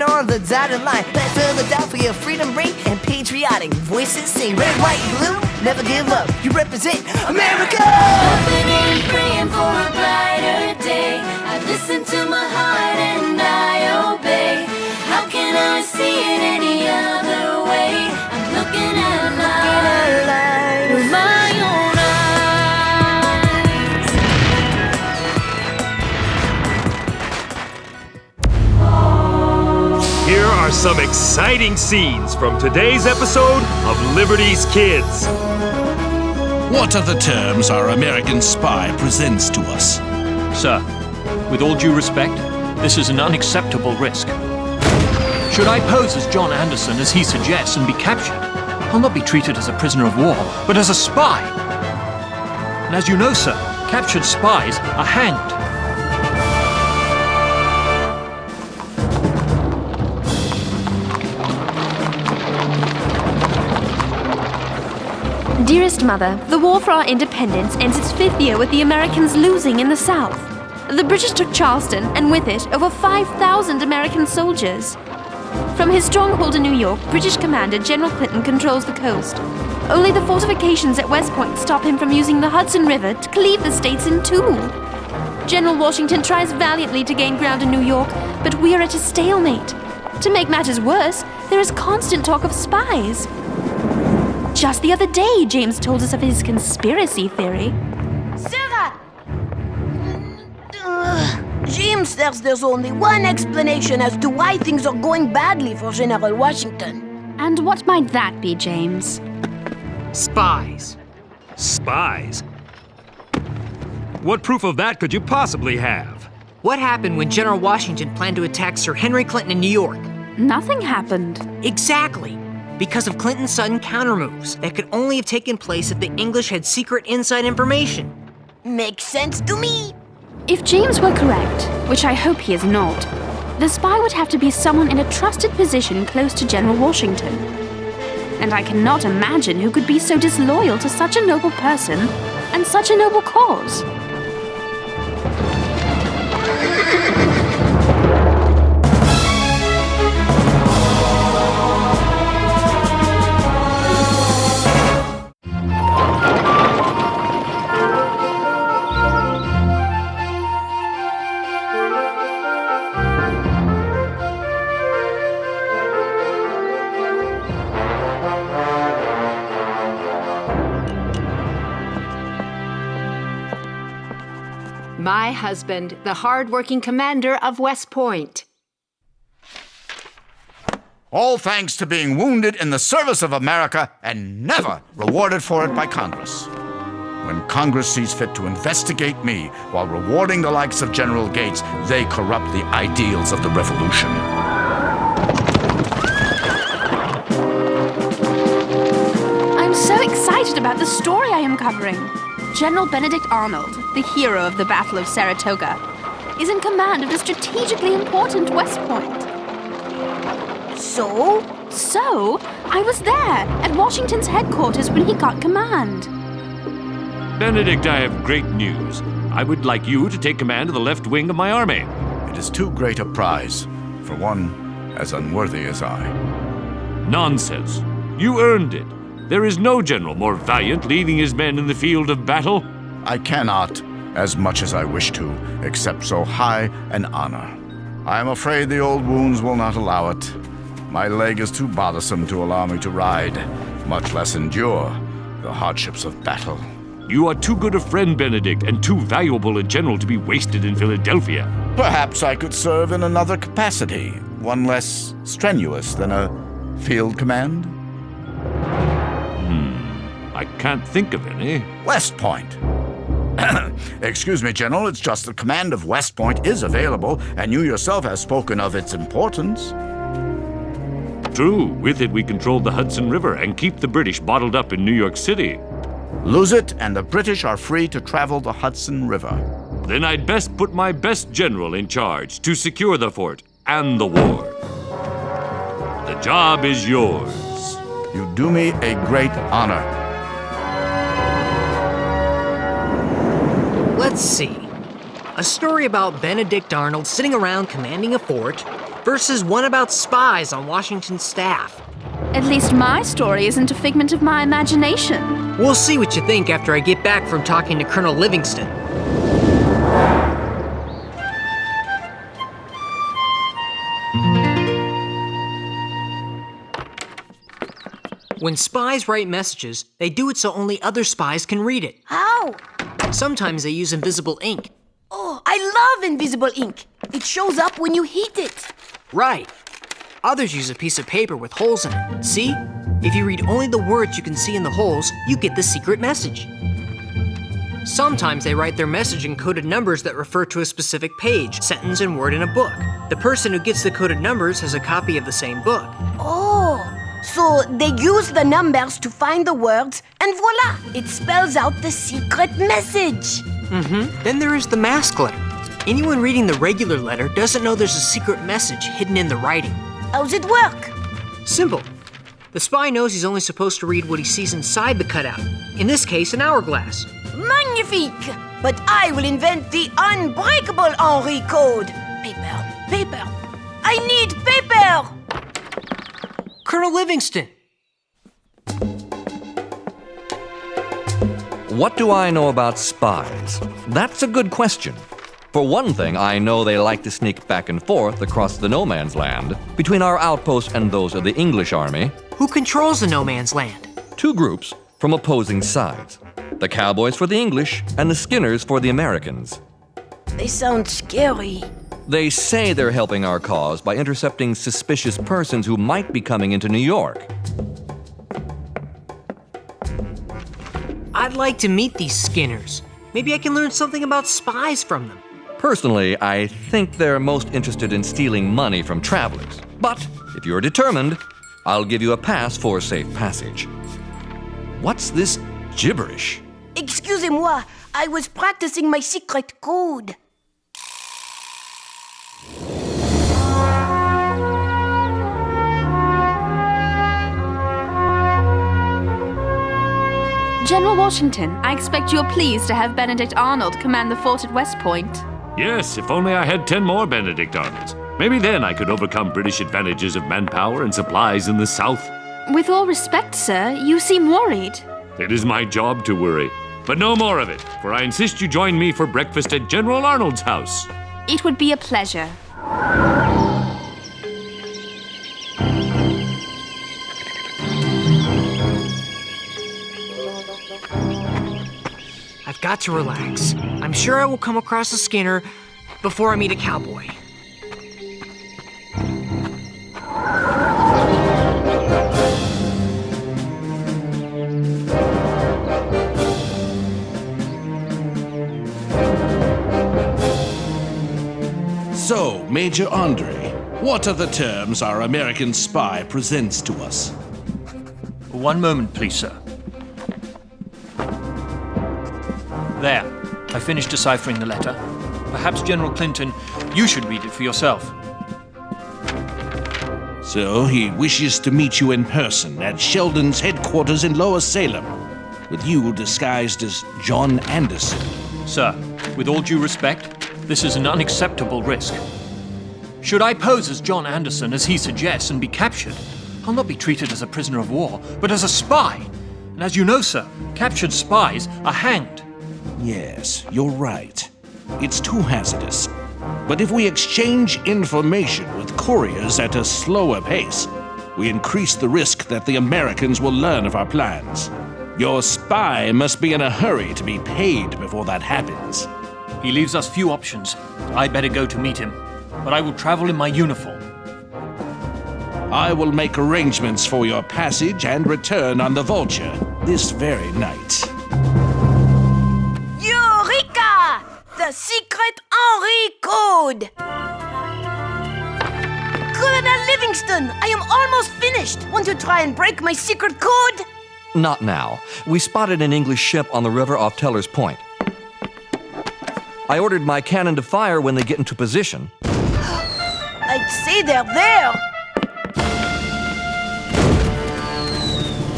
on the dotted line. Let Philadelphia freedom ring and patriotic voices sing. Red, white, blue, never give up. You represent America. Hoping and praying for a brighter day. I listen to my heart and I obey. How can I see it any other way? I'm looking at life with my own eyes. Here are some exciting scenes from today's episode of Liberty's Kids. What are the terms our American spy presents to us? Sir, with all due respect, this is an unacceptable risk. Should I pose as John Anderson, as he suggests, and be captured, I'll not be treated as a prisoner of war, but as a spy. And as you know, sir, captured spies are hanged. Dearest Mother, the war for our independence ends its 5th year with the Americans losing in the South. The British took Charleston, and with it, over 5,000 American soldiers. From his stronghold in New York, British Commander General Clinton controls the coast. Only the fortifications at West Point stop him from using the Hudson River to cleave the states in two. General Washington tries valiantly to gain ground in New York, but we are at a stalemate. To make matters worse, there is constant talk of spies. Just the other day, James told us of his conspiracy theory. Sarah! James says there's only one explanation as to why things are going badly for General Washington. And what might that be, James? Spies. Spies? What proof of that could you possibly have? What happened when General Washington planned to attack Sir Henry Clinton in New York? Nothing happened. Exactly. Because of Clinton's sudden countermoves that could only have taken place if the English had secret inside information. Makes sense to me. If James were correct, which I hope he is not, the spy would have to be someone in a trusted position close to General Washington. And I cannot imagine who could be so disloyal to such a noble person and such a noble cause. My husband, the hard-working commander of West Point. All thanks to being wounded in the service of America and never rewarded for it by Congress. When Congress sees fit to investigate me while rewarding the likes of General Gates, they corrupt the ideals of the Revolution. I'm so excited about the story I am covering. General Benedict Arnold, the hero of the Battle of Saratoga, is in command of the strategically important West Point. So, I was there at Washington's headquarters when he got command. Benedict, I have great news. I would like you to take command of the left wing of my army. It is too great a prize for one as unworthy as I. Nonsense. You earned it. There is no general more valiant leading his men in the field of battle. I cannot, as much as I wish to, accept so high an honor. I am afraid the old wounds will not allow it. My leg is too bothersome to allow me to ride, much less endure the hardships of battle. You are too good a friend, Benedict, and too valuable a general to be wasted in Philadelphia. Perhaps I could serve in another capacity, one less strenuous than a field command. I can't think of any. West Point. Excuse me, General, it's just the command of West Point is available, and you yourself have spoken of its importance. True. With it, we control the Hudson River and keep the British bottled up in New York City. Lose it, and the British are free to travel the Hudson River. Then I'd best put my best general in charge to secure the fort and the war. The job is yours. You do me a great honor. Let's see. A story about Benedict Arnold sitting around commanding a fort, versus one about spies on Washington's staff. At least my story isn't a figment of my imagination. We'll see what you think after I get back from talking to Colonel Livingston. When spies write messages, they do it so only other spies can read it. How? Sometimes they use invisible ink. Oh, I love invisible ink. It shows up when you heat it. Right. Others use a piece of paper with holes in it. See? If you read only the words you can see in the holes, you get the secret message. Sometimes they write their message in coded numbers that refer to a specific page, sentence, and word in a book. The person who gets the coded numbers has a copy of the same book. Oh, so they use the numbers to find the words, and voila, it spells out the secret message. Then there is the mask letter. Anyone reading the regular letter doesn't know there's a secret message hidden in the writing. How's it work? Simple. The spy knows he's only supposed to read what he sees inside the cutout. In this case, an hourglass. Magnifique! But I will invent the unbreakable Henri code. Paper. I need paper! Colonel Livingston! What do I know about spies? That's a good question. For one thing, I know they like to sneak back and forth across the no man's land between our outposts and those of the English army. Who controls the no man's land? Two groups from opposing sides. The cowboys for the English and the skinners for the Americans. They sound scary. They say they're helping our cause by intercepting suspicious persons who might be coming into New York. I'd like to meet these skinners. Maybe I can learn something about spies from them. Personally, I think they're most interested in stealing money from travelers. But if you're determined, I'll give you a pass for safe passage. What's this gibberish? Excusez-moi, I was practicing my secret code. General Washington, I expect you're pleased to have Benedict Arnold command the fort at West Point. Yes, if only I had 10 more Benedict Arnolds. Maybe then I could overcome British advantages of manpower and supplies in the South. With all respect, sir, you seem worried. It is my job to worry. But no more of it, for I insist you join me for breakfast at General Arnold's house. It would be a pleasure. I've got to relax. I'm sure I will come across a skinner before I meet a cowboy. So, Major Andre, what are the terms our American spy presents to us? One moment, please, sir. There. I finished deciphering the letter. Perhaps, General Clinton, you should read it for yourself. So, he wishes to meet you in person at Sheldon's headquarters in Lower Salem, with you disguised as John Anderson. Sir, with all due respect, this is an unacceptable risk. Should I pose as John Anderson, as he suggests, and be captured, I'll not be treated as a prisoner of war, but as a spy. And as you know, sir, captured spies are hanged. Yes, you're right. It's too hazardous. But if we exchange information with couriers at a slower pace, we increase the risk that the Americans will learn of our plans. Your spy must be in a hurry to be paid before that happens. He leaves us few options. I'd better go to meet him, but I will travel in my uniform. I will make arrangements for your passage and return on the Vulture this very night. Eureka! The secret Henri code! Colonel Livingston, I am almost finished. Want to try and break my secret code? Not now. We spotted an English ship on the river off Teller's Point. I ordered my cannon to fire when they get into position. I'd say they're there.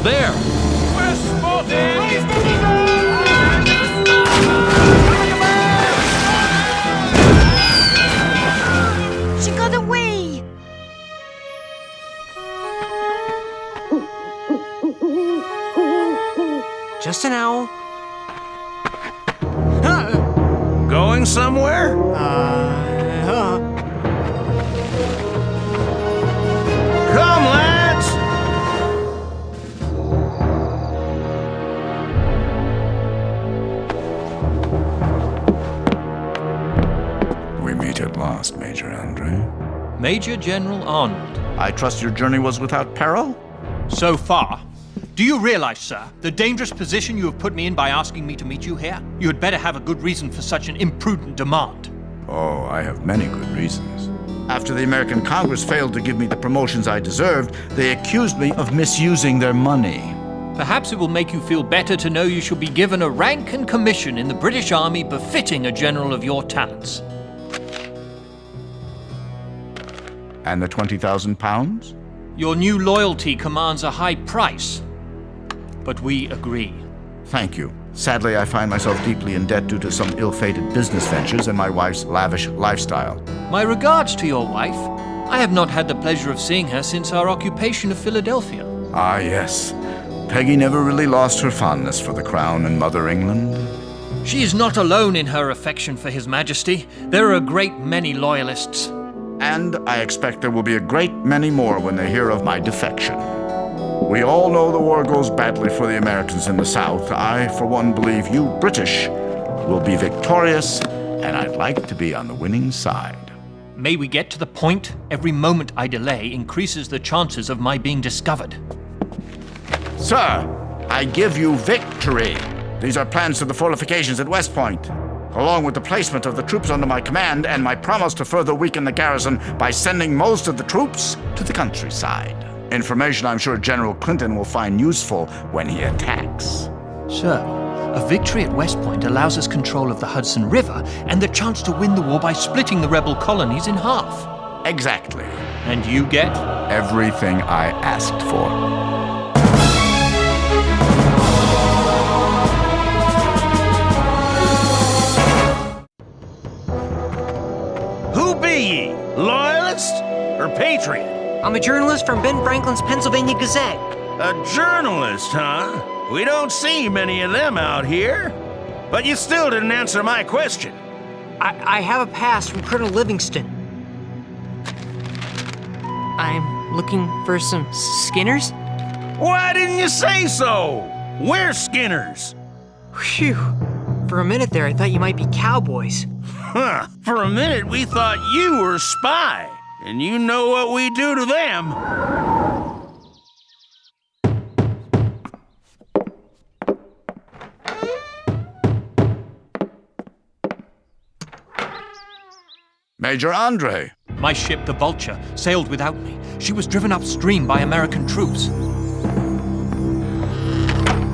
There! She got away. going somewhere? Come, lads! We meet at last, Major Andre. Major General Arnold. I trust your journey was without peril? So far. Do you realize, sir, the dangerous position you have put me in by asking me to meet you here? You had better have a good reason for such an imprudent demand. Oh, I have many good reasons. After the American Congress failed to give me the promotions I deserved, they accused me of misusing their money. Perhaps it will make you feel better to know you shall be given a rank and commission in the British Army befitting a general of your talents. And the 20,000 pounds? Your new loyalty commands a high price, but we agree. Thank you. Sadly, I find myself deeply in debt due to some ill-fated business ventures and my wife's lavish lifestyle. My regards to your wife. I have not had the pleasure of seeing her since our occupation of Philadelphia. Ah, yes. Peggy never really lost her fondness for the crown and Mother England. She is not alone in her affection for His Majesty. There are a great many loyalists. And I expect there will be a great many more when they hear of my defection. We all know the war goes badly for the Americans in the South. I, for one, believe you British will be victorious, and I'd like to be on the winning side. May we get to the point? Every moment I delay increases the chances of my being discovered. Sir, I give you victory. These are plans to the fortifications at West Point, along with the placement of the troops under my command and my promise to further weaken the garrison by sending most of the troops to the countryside. Information I'm sure General Clinton will find useful when he attacks. Sir, a victory at West Point allows us control of the Hudson River and the chance to win the war by splitting the rebel colonies in half. Exactly. And you get? Everything I asked for. Loyalist or patriot? I'm a journalist from Ben Franklin's Pennsylvania Gazette. A journalist, huh? We don't see many of them out here. But you still didn't answer my question. I have a pass from Colonel Livingston. I'm looking for some Skinners. Why didn't you say so? We're Skinners. Phew. For a minute there, I thought you might be cowboys. Huh. For a minute, we thought you were a spy. And you know what we do to them. Major Andre. My ship, the Vulture, sailed without me. She was driven upstream by American troops.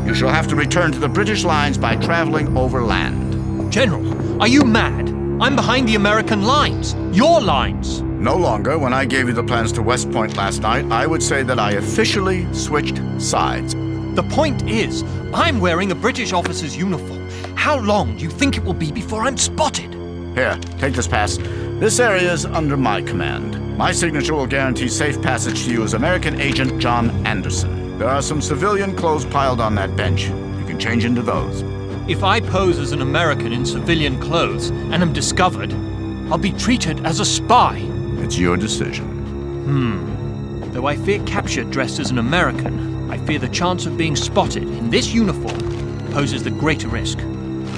You shall have to return to the British lines by traveling overland. General, are you mad? I'm behind the American lines. Your lines. No longer. When I gave you the plans to West Point last night, I would say that I officially switched sides. The point is, I'm wearing a British officer's uniform. How long do you think it will be before I'm spotted? Here, take this pass. This area is under my command. My signature will guarantee safe passage to you as American Agent John Anderson. There are some civilian clothes piled on that bench. You can change into those. If I pose as an American in civilian clothes and am discovered, I'll be treated as a spy. It's your decision. Though I fear capture dressed as an American, I fear the chance of being spotted in this uniform poses the greater risk.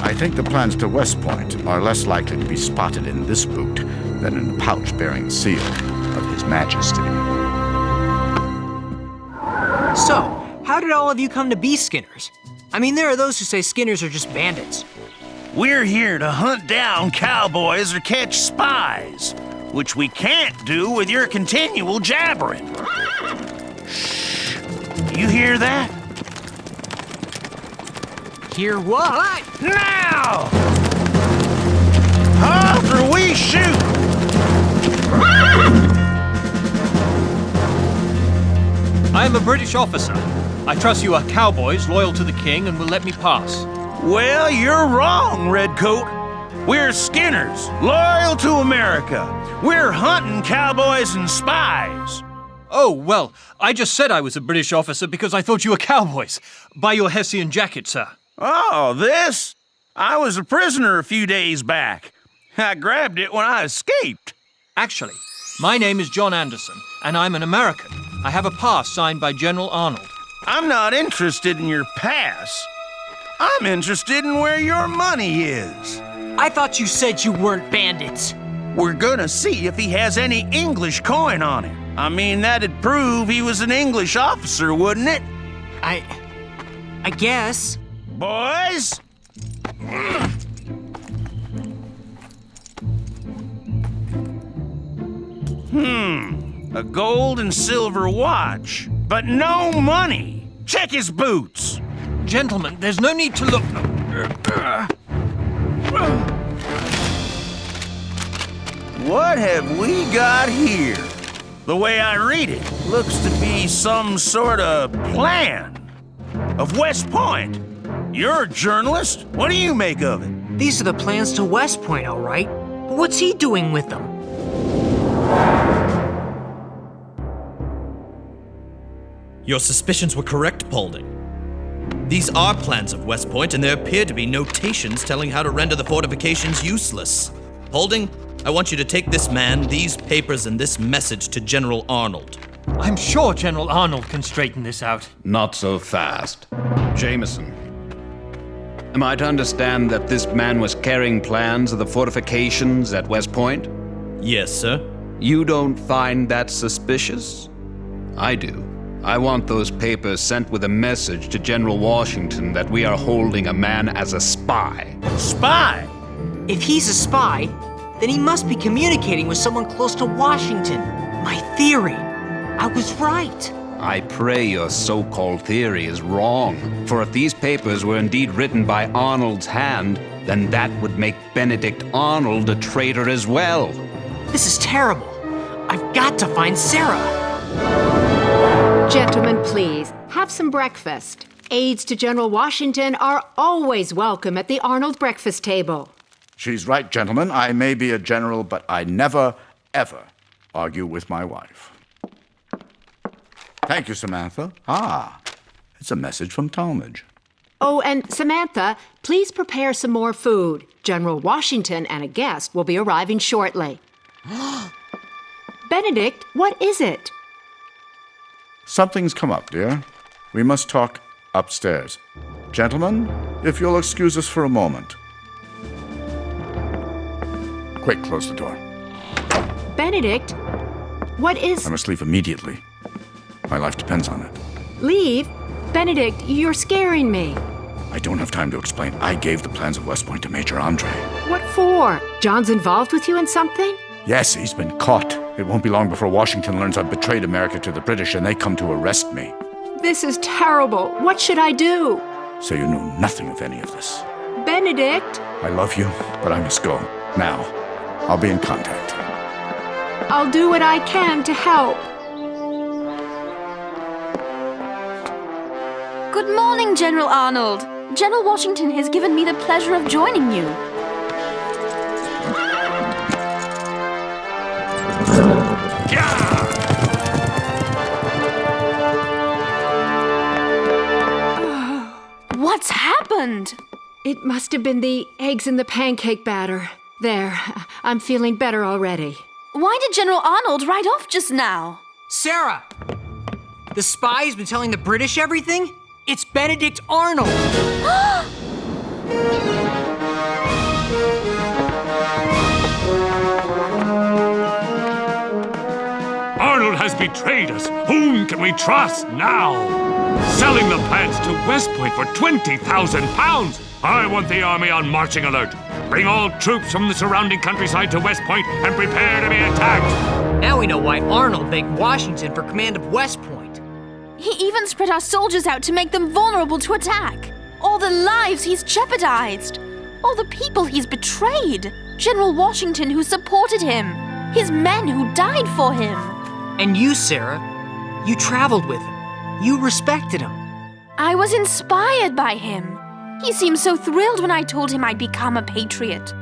I think the plans to West Point are less likely to be spotted in this boot than in the pouch bearing the seal of His Majesty. So, how did all of you come to be Skinners? I mean, there are those who say Skinners are just bandits. We're here to hunt down cowboys or catch spies, which we can't do with your continual jabbering. Shh. You hear that? Hear what? Now! After we shoot! I am a British officer. I trust you are cowboys loyal to the king and will let me pass. Well, you're wrong, Redcoat. We're Skinners, loyal to America. We're hunting cowboys and spies. Oh, well, I just said I was a British officer because I thought you were cowboys. By your Hessian jacket, sir. Oh, this? I was a prisoner a few days back. I grabbed it when I escaped. Actually, my name is John Anderson, and I'm an American. I have a pass signed by General Arnold. I'm not interested in your pass. I'm interested in where your money is. I thought you said you weren't bandits. We're gonna see if he has any English coin on him. I mean, that'd prove he was an English officer, wouldn't it? I guess. Boys? A gold and silver watch, but no money. Check his boots. Gentlemen, there's no need to look. What have we got here? The way I read it, looks to be some sort of plan of West Point. You're a journalist. What do you make of it? These are the plans to West Point, all right. But what's he doing with them? Your suspicions were correct, Paulding. These are plans of West Point, and there appear to be notations telling how to render the fortifications useless. Paulding, I want you to take this man, these papers, and this message to General Arnold. I'm sure General Arnold can straighten this out. Not so fast. Jameson, am I to understand that this man was carrying plans of the fortifications at West Point? Yes, sir. You don't find that suspicious? I do. I want those papers sent with a message to General Washington that we are holding a man as a spy. Spy? If he's a spy, then he must be communicating with someone close to Washington. My theory. I was right. I pray your so-called theory is wrong. For if these papers were indeed written by Arnold's hand, then that would make Benedict Arnold a traitor as well. This is terrible. I've got to find Sarah. Gentlemen, please, have some breakfast. Aides to General Washington are always welcome at the Arnold breakfast table. She's right, gentlemen. I may be a general, but I never, ever argue with my wife. Thank you, Samantha. It's a message from Talmadge. Oh, and Samantha, please prepare some more food. General Washington and a guest will be arriving shortly. Benedict, what is it? Something's come up, dear. We must talk upstairs. Gentlemen, if you'll excuse us for a moment. Quick, close the door. Benedict, what is... I must leave immediately. My life depends on it. Leave? Benedict, you're scaring me. I don't have time to explain. I gave the plans of West Point to Major Andre. What for? John's involved with you in something? Yes, he's been caught. It won't be long before Washington learns I've betrayed America to the British and they come to arrest me. This is terrible. What should I do? So you know nothing of any of this. Benedict? I love you, but I must go. Now, I'll be in contact. I'll do what I can to help. Good morning, General Arnold. General Washington has given me the pleasure of joining you. What's happened? It must have been the eggs in the pancake batter. There, I'm feeling better already. Why did General Arnold ride off just now? Sarah! The spy's been telling the British everything? It's Benedict Arnold! Arnold has betrayed us. Whom can we trust now? Selling the plans to West Point for £20,000. I want the army on marching alert. Bring all troops from the surrounding countryside to West Point and prepare to be attacked. Now we know why Arnold begged Washington for command of West Point. He even spread our soldiers out to make them vulnerable to attack. All the lives he's jeopardized. All the people he's betrayed. General Washington who supported him. His men who died for him. And you, Sarah, you traveled with him. You respected him. I was inspired by him. He seemed so thrilled when I told him I'd become a patriot.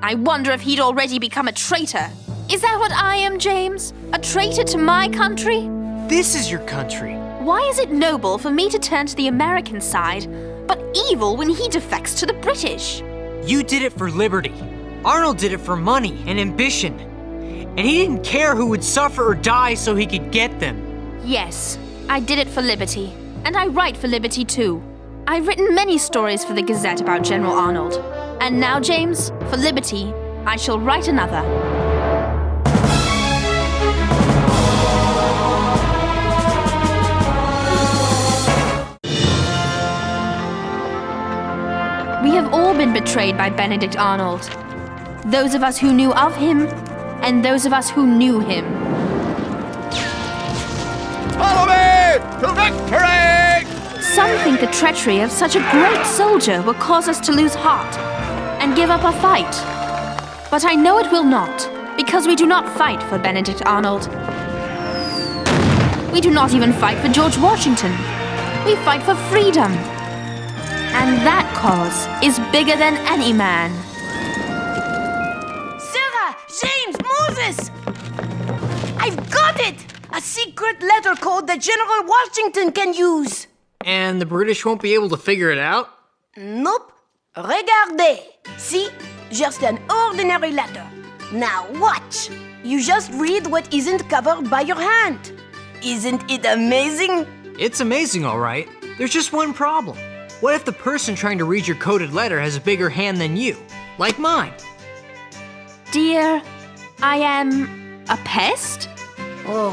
I wonder if he'd already become a traitor. Is that what I am, James? A traitor to my country? This is your country. Why is it noble for me to turn to the American side, but evil when he defects to the British? You did it for liberty. Arnold did it for money and ambition. And he didn't care who would suffer or die so he could get them. Yes, I did it for liberty. And I write for liberty too. I've written many stories for the Gazette about General Arnold. And now, James, for liberty, I shall write another. We have all been betrayed by Benedict Arnold. Those of us who knew of him, and those of us who knew him. Follow me to victory! Some think the treachery of such a great soldier will cause us to lose heart and give up our fight. But I know it will not, because we do not fight for Benedict Arnold. We do not even fight for George Washington. We fight for freedom. And that cause is bigger than any man. Sarah, James, Moses! I've got it! A secret letter code that General Washington can use. And the British won't be able to figure it out? Nope. Regardez. See? Just an ordinary letter. Now watch. You just read what isn't covered by your hand. Isn't it amazing? It's amazing, all right. There's just one problem. What if the person trying to read your coded letter has a bigger hand than you? Like mine. Dear, I am a pest? Oh,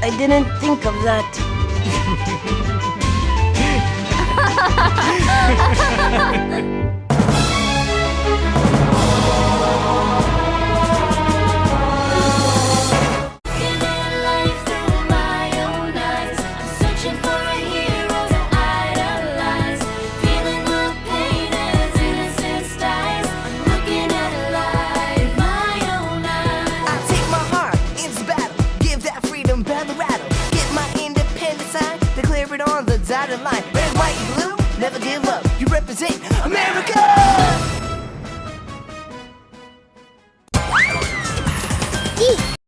I didn't think of that. Dotted line, red, white, blue, never give up. You represent America!